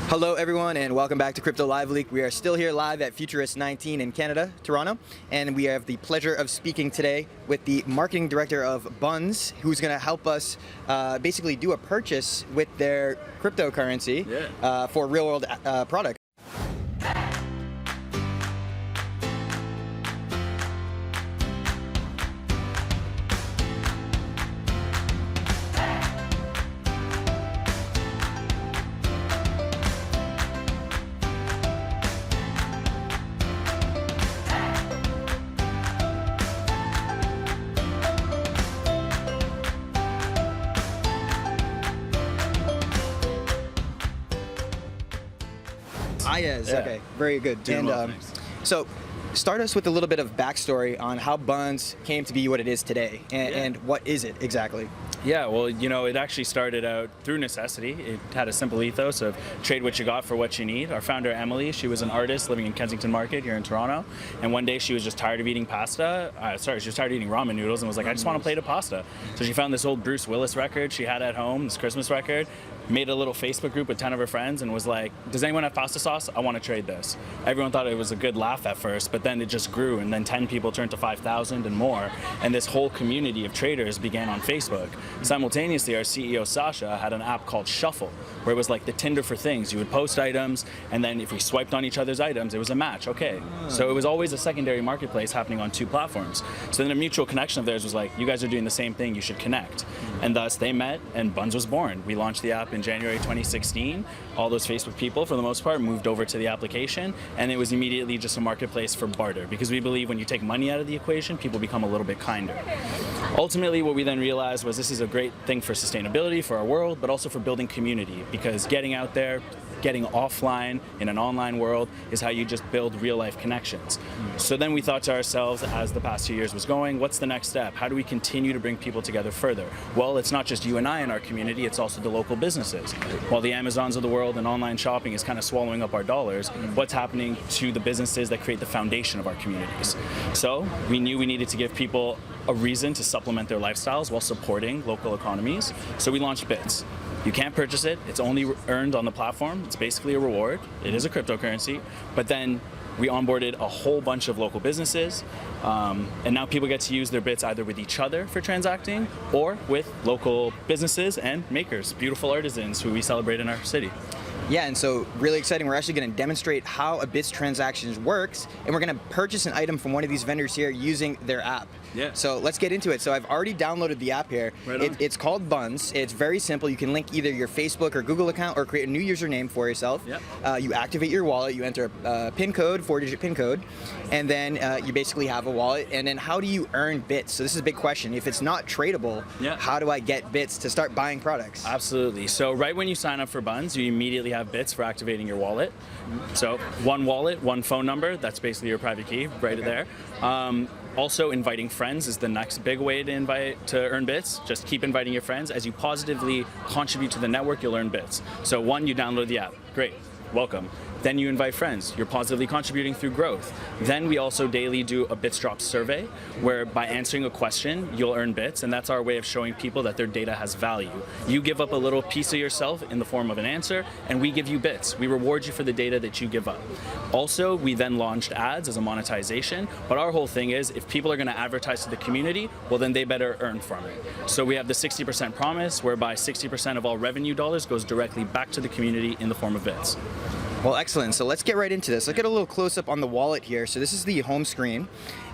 Hello everyone and welcome back to CryptoLiveLeak. We are still here live at Futurist 19 in Canada, Toronto, and we have the pleasure of speaking today with the marketing director of Bunz, who's going to help us basically do a purchase with their cryptocurrency for real-world products. Ayaz, okay, very good. So start us with a little bit of backstory on how Bunz came to be what it is today, and what is it exactly? Yeah, well, you know, it actually started out through necessity. It had a simple ethos of trade what you got for what you need. Our founder, Emily, she was an artist living in Kensington Market here in Toronto, and one day she was just tired of eating pasta. She was tired of eating ramen noodles and was like, I just want a plate of pasta. So she found this old Bruce Willis record she had at home, this Christmas record, made a little Facebook group with 10 of her friends and was like, does anyone have pasta sauce? I want to trade this. Everyone thought it was a good laugh at first, but then it just grew, and then 10 people turned to 5,000 and more, and this whole community of traders began on Facebook. Simultaneously, our CEO, Sasha, had an app called Shuffle, where it was like the Tinder for things. You would post items, and then if we swiped on each other's items, it was a match, okay. So it was always a secondary marketplace happening on two platforms. So then a mutual connection of theirs was like, you guys are doing the same thing, you should connect. And thus they met, and Bunz was born. We launched the app in January 2016. All those Facebook people, for the most part, moved over to the application, and it was immediately just a marketplace for barter, because we believe when you take money out of the equation, people become a little bit kinder. Ultimately, what we then realized was this is a great thing for sustainability, for our world, but also for building community, because getting out there, getting offline in an online world is how you just build real-life connections. So then we thought to ourselves, as the past 2 years was going, what's the next step? How do we continue to bring people together further? Well, it's not just you and I in our community, it's also the local businesses. While the Amazons of the world and online shopping is kind of swallowing up our dollars, what's happening to the businesses that create the foundation of our communities? So we knew we needed to give people a reason to supplement their lifestyles while supporting local economies. So we launched Bits. You can't purchase it, it's only earned on the platform. It's basically a reward. It is a cryptocurrency, but then we onboarded a whole bunch of local businesses, and now people get to use their bits either with each other for transacting or with local businesses and makers, beautiful artisans who we celebrate in our city. Yeah, and so really exciting. We're actually going to demonstrate how a Bits transaction works, and we're going to purchase an item from one of these vendors here using their app. Yeah. So let's get into it. So I've already downloaded the app here. It's called Bunz. It's very simple. You can link either your Facebook or Google account or create a new username for yourself. Yep. You activate your wallet, you enter a PIN code, 4-digit PIN code, and then you basically have a wallet. And then how do you earn bits? So this is a big question. If it's not tradable, how do I get bits to start buying products? Absolutely. So right when you sign up for Bunz, you immediately have bits for activating your wallet. So one wallet, one phone number, that's basically your private key right there. Also, inviting friends is the next big way to earn bits. Just keep inviting your friends. As you positively contribute to the network, you'll earn bits. So one, you download the app. Great, welcome. Then you invite friends. You're positively contributing through growth. Then we also daily do a bits drop survey, where by answering a question, you'll earn bits, and that's our way of showing people that their data has value. You give up a little piece of yourself in the form of an answer, and we give you bits. We reward you for the data that you give up. Also, we then launched ads as a monetization, but our whole thing is if people are going to advertise to the community, well then they better earn from it. So we have the 60% promise, whereby 60% of all revenue dollars goes directly back to the community in the form of bits. Well, excellent. So let's get right into this. Let's get a little close up on the wallet here. So this is the home screen.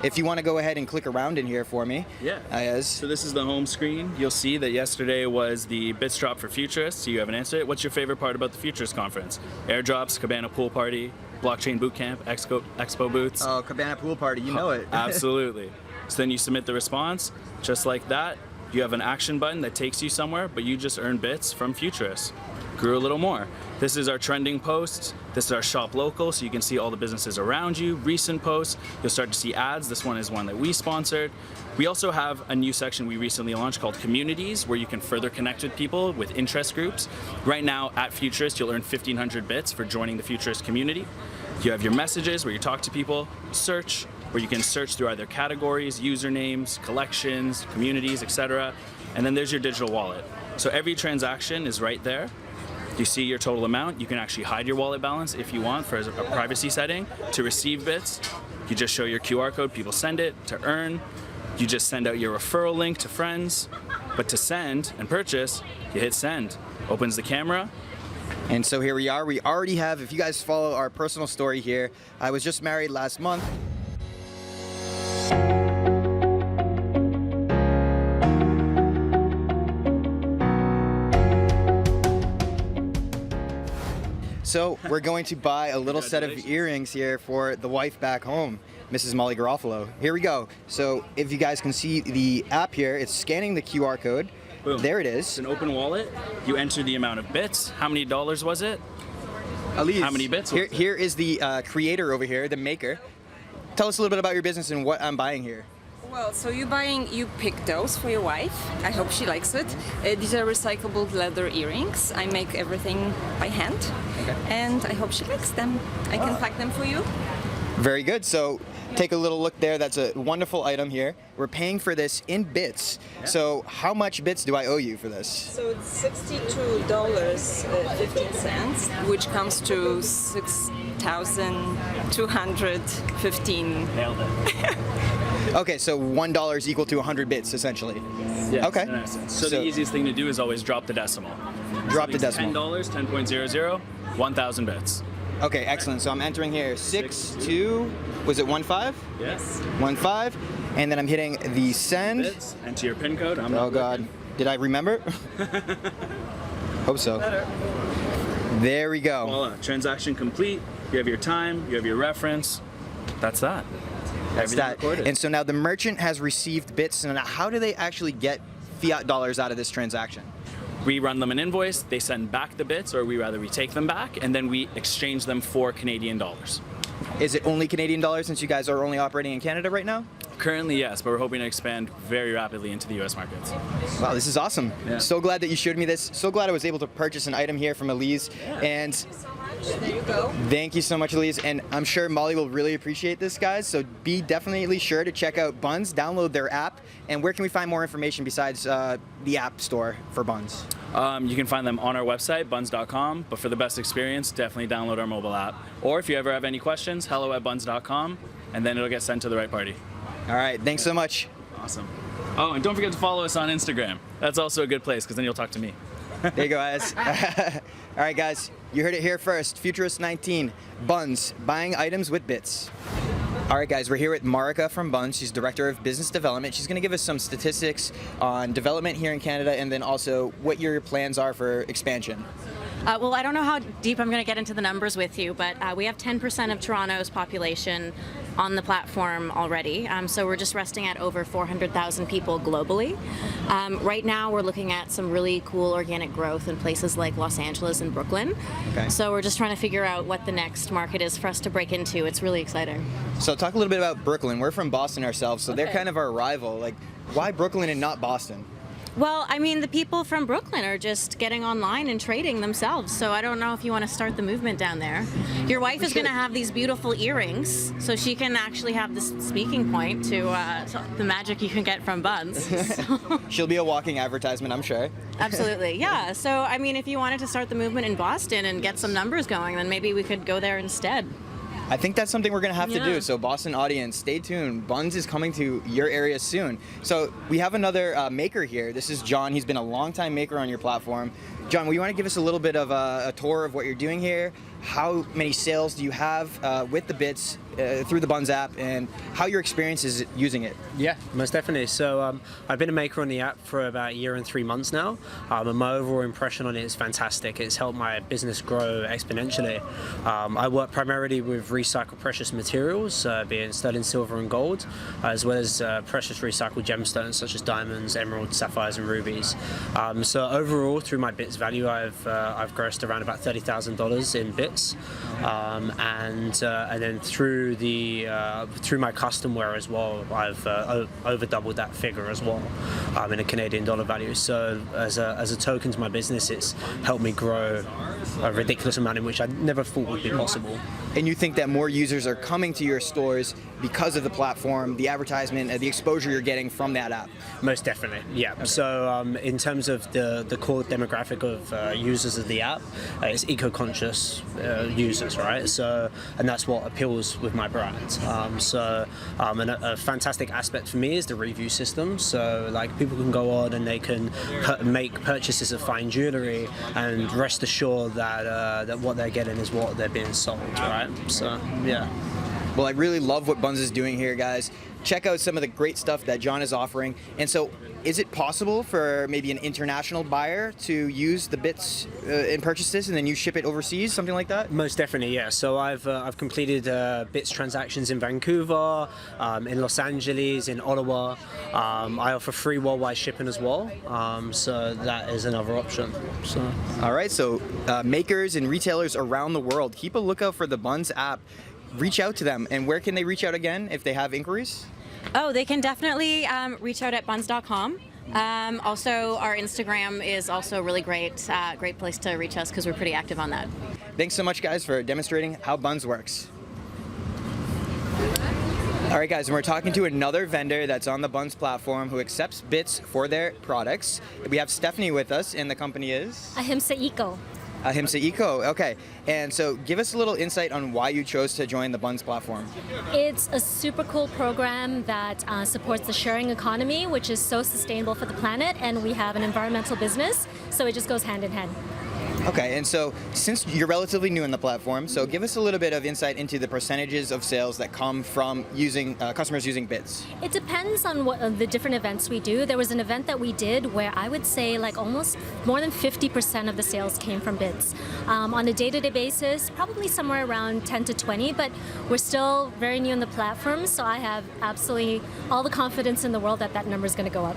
If you want to go ahead and click around in here for me. Yeah. Ayaz. So this is the home screen. You'll see that yesterday was the Bits Drop for Futurists. So you haven't answered it. What's your favorite part about the Futurist Conference? Airdrops, Cabana Pool Party, Blockchain Bootcamp, Expo Boots. Oh, Cabana Pool Party, you know it. Absolutely. So then you submit the response, just like that. You have an action button that takes you somewhere, but you just earn bits from Futurists. Grew a little more. This is our trending posts. This is our shop local, so you can see all the businesses around you. Recent posts, you'll start to see ads. This one is one that we sponsored. We also have a new section we recently launched called Communities, where you can further connect with people with interest groups. Right now at Futurist, you'll earn 1,500 bits for joining the Futurist community. You have your messages where you talk to people, search, where you can search through either categories, usernames, collections, communities, etc. And then there's your digital wallet. So every transaction is right there. You see your total amount. You can actually hide your wallet balance if you want for a privacy setting. To receive bits, you just show your QR code, people send it. To earn, you just send out your referral link to friends. But to send and purchase, you hit send. Opens the camera. And so here we are. We already have, if you guys follow our personal story here, I was just married last month. So we're going to buy a little set of earrings here for the wife back home, Mrs. Molly Garofalo. Here we go. So if you guys can see the app here, it's scanning the QR code. Boom. There it is. It's an open wallet. You enter the amount of bits. How many dollars was it? Elise, how many bits? Here is the creator over here, the maker. Tell us a little bit about your business and what I'm buying here. Well, so you pick those for your wife. I hope she likes it. These are recyclable leather earrings. I make everything by hand, and I hope she likes them. I can pack them for you. Very good. So take a little look there. That's a wonderful item here. We're paying for this in bits. Yeah. So how much bits do I owe you for this? So it's $62.15, which comes to 6,215. Nailed it. Okay, so $1 is equal to 100 bits, essentially. Yes, okay. So the easiest thing to do is always drop the decimal. Drop the decimal. $10, 10.00, 1,000 bits. Okay, excellent. So I'm entering here 6.2. Was it 1.5? Yes. 1.5, and then I'm hitting the send. Bits. Enter your PIN code. Oh God, did I remember? Hope so. Better. There we go. Voila, transaction complete. You have your time. You have your reference. That's that. That's that. Recorded. And so now the merchant has received bits. And now how do they actually get fiat dollars out of this transaction? We run them an invoice, they send back the bits, or we take them back, and then we exchange them for Canadian dollars. Is it only Canadian dollars since you guys are only operating in Canada right now? Currently, yes, but we're hoping to expand very rapidly into the US markets. Wow, this is awesome. Yeah. So glad that you showed me this. So glad I was able to purchase an item here from Ayaz. Yeah. And thank you so much. There you go. Thank you so much, Ayaz. And I'm sure Molly will really appreciate this, guys. So be definitely sure to check out Bunz, download their app. And where can we find more information besides the app store for Bunz? You can find them on our website, bunz.com, but for the best experience, definitely download our mobile app. Or if you ever have any questions, hello@bunz.com, and then it'll get sent to the right party. All right, thanks so much. Awesome. Oh, and don't forget to follow us on Instagram. That's also a good place, because then you'll talk to me. There you go, Ayaz. All right, guys, you heard it here first. Futurist 19, Bunz, buying items with bits. All right, guys, we're here with Marika from Bunz. She's Director of Business Development. She's going to give us some statistics on development here in Canada and then also what your plans are for expansion. Well, I don't know how deep I'm going to get into the numbers with you, but we have 10% of Toronto's population on the platform already. So we're just resting at over 400,000 people globally. Right now, we're looking at some really cool organic growth in places like Los Angeles and Brooklyn. Okay. So we're just trying to figure out what the next market is for us to break into. It's really exciting. So talk a little bit about Brooklyn. We're from Boston ourselves, so okay. They're kind of our rival. Like, why Brooklyn and not Boston? Well, I mean, the people from Brooklyn are just getting online and trading themselves, so I don't know if you want to start the movement down there. Your wife is going to have these beautiful earrings, so she can actually have this speaking point to the magic you can get from Bunz. So. She'll be a walking advertisement, I'm sure. Absolutely, yeah. So, I mean, if you wanted to start the movement in Boston and get some numbers going, then maybe we could go there instead. I think that's something we're going to have to do. So Boston audience, stay tuned. Bunz is coming to your area soon. So we have another maker here. This is John. He's been a long-time maker on your platform. John, will you want to give us a little bit of a tour of what you're doing here? How many sales do you have with the bits through the Bunz app, and how your experience is using it? Yeah, most definitely. So I've been a maker on the app for about a year and 3 months now. And my overall impression on it is fantastic. It's helped my business grow exponentially. I work primarily with recycled precious materials, being sterling silver and gold, as well as precious recycled gemstones such as diamonds, emeralds, sapphires, and rubies. So overall, through my bits value, I've grossed around about $30,000 in bits, and then through my custom wear as well, I've over doubled that figure as well in a Canadian dollar value. So as a token to my business, it's helped me grow a ridiculous amount in which I never thought would be possible. And you think that more users are coming to your stores because of the platform, the advertisement, the exposure you're getting from that app. Most definitely, yeah. Okay. So in terms of the core demographic of users of the app, it's eco-conscious users, right? So, and that's what appeals with my brand. And a fantastic aspect for me is the review system. So like people can go on and they can make purchases of fine jewelry and rest assured that that what they're getting is what they're being sold, right? So yeah. Well, I really love what Bunz is doing here, guys. Check out some of the great stuff that John is offering. And so, is it possible for maybe an international buyer to use the bits and purchase this, and then you ship it overseas, something like that? Most definitely, yeah. So I've completed bits transactions in Vancouver, in Los Angeles, in Ottawa. I offer free worldwide shipping as well. So that is another option. So. All right. So makers and retailers around the world, keep a lookout for the Bunz app. Reach out to them. And where can they reach out again if they have inquiries? Oh, they can definitely reach out at bunz.com. Also, our Instagram is also a really great place to reach us because we're pretty active on that. Thanks so much, guys, for demonstrating how Bunz works. All right, guys, and we're talking to another vendor that's on the Bunz platform who accepts bits for their products. We have Stephanie with us, and the company is? Ahimsa Eco. Ahimsa Eco, okay. And so give us a little insight on why you chose to join the Bunz platform. It's a super cool program that supports the sharing economy, which is so sustainable for the planet, and we have an environmental business, so it just goes hand in hand. Okay, and so since you're relatively new in the platform, so give us a little bit of insight into the percentages of sales that come from using customers using bits. It depends on what the different events we do. There was an event that we did where I would say like almost more than 50% of the sales came from bits. On a day-to-day basis, probably somewhere around 10 to 20, but we're still very new in the platform, so I have absolutely all the confidence in the world that that number is going to go up.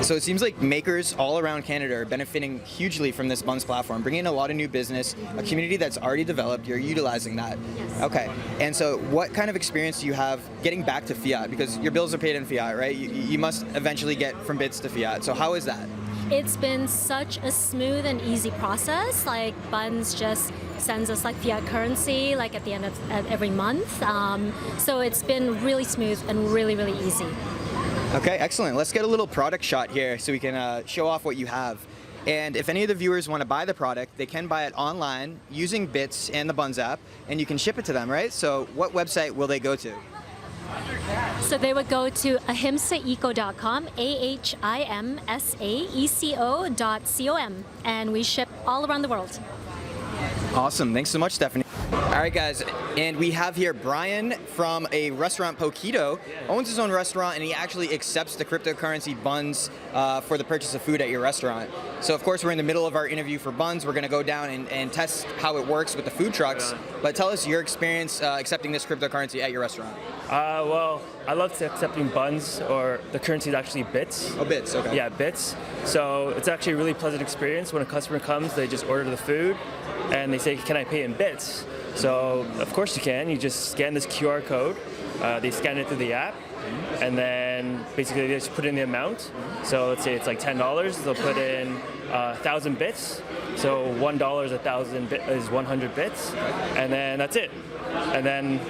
So it seems like makers all around Canada are benefiting hugely from this Bunz platform, bringing in a lot of new business, a community that's already developed. You're utilizing that. Yes. Okay. And so what kind of experience do you have getting back to fiat? Because your bills are paid in fiat, right? You must eventually get from bits to fiat. So how is that? It's been such a smooth and easy process. Like Bunz just sends us like fiat currency like at the end of every month. So it's been really smooth and really, really easy. Okay, excellent. Let's get a little product shot here so we can show off what you have. And if any of the viewers want to buy the product, they can buy it online using bits and the Bunz app, and you can ship it to them, right? So what website will they go to? So they would go to ahimsaeco.com, ahimsaeco.com, and we ship all around the world. Awesome. Thanks so much, Stephanie. All right, guys, and we have here Brian from a restaurant, Poquito, owns his own restaurant, and he actually accepts the cryptocurrency Bunz for the purchase of food at your restaurant. So, of course, we're in the middle of our interview for Bunz. We're going to go down and test how it works with the food trucks. But tell us your experience accepting this cryptocurrency at your restaurant. Well, I love accepting Bunz, or the currency is actually bits. Oh, bits, okay. Yeah, bits. So it's actually a really pleasant experience. When a customer comes, they just order the food, and they say, can I pay in bits? So, of course you can. You just scan this QR code. They scan it through the app, and then basically they just put in the amount. So let's say it's like $10. They'll put in 1,000 bits. So $1 is 100 bits, and then that's it. And then,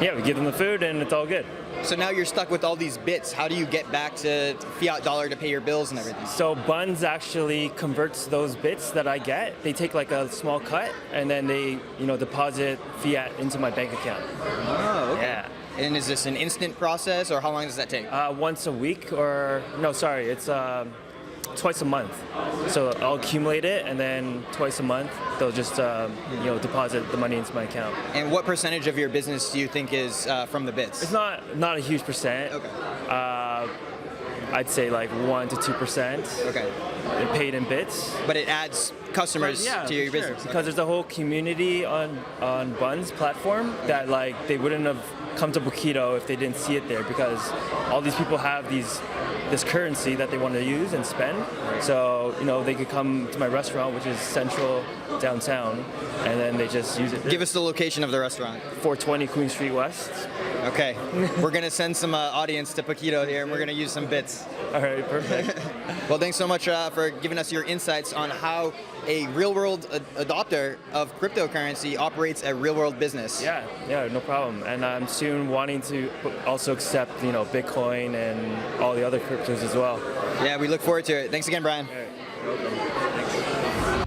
yeah, we give them the food, and it's all good. So now you're stuck with all these bits. How do you get back to fiat dollar to pay your bills and everything? So Bunz actually converts those bits that I get. They take like a small cut, and then they, deposit fiat into my bank account. Oh, okay. Yeah. And is this an instant process, or how long does that take? Once a week, it's twice a month. So I'll accumulate it, and then twice a month they'll just deposit the money into my account. And what percentage of your business do you think is from the bits? It's not a huge percent. Okay. I'd say like 1 to 2%. Okay. Paid in bits. But it adds customers to your business. Because there's a whole community on Bunz platform that like they wouldn't have come to Poquito if they didn't see it there, because all these people have these this currency that they want to use and spend. So, they could come to my restaurant, which is central downtown, and then they just use it. Give us the location of the restaurant. 420 Queen Street West. Okay. We're going to send some audience to Paquito here, and we're going to use some bits. All right, perfect. Well, thanks so much for giving us your insights on how a real-world adopter of cryptocurrency operates a real-world business. Yeah, no problem. And I'm soon wanting to also accept, Bitcoin and all the other cryptos as well. Yeah, we look forward to it. Thanks again, Brian. All right. Welcome. Thanks.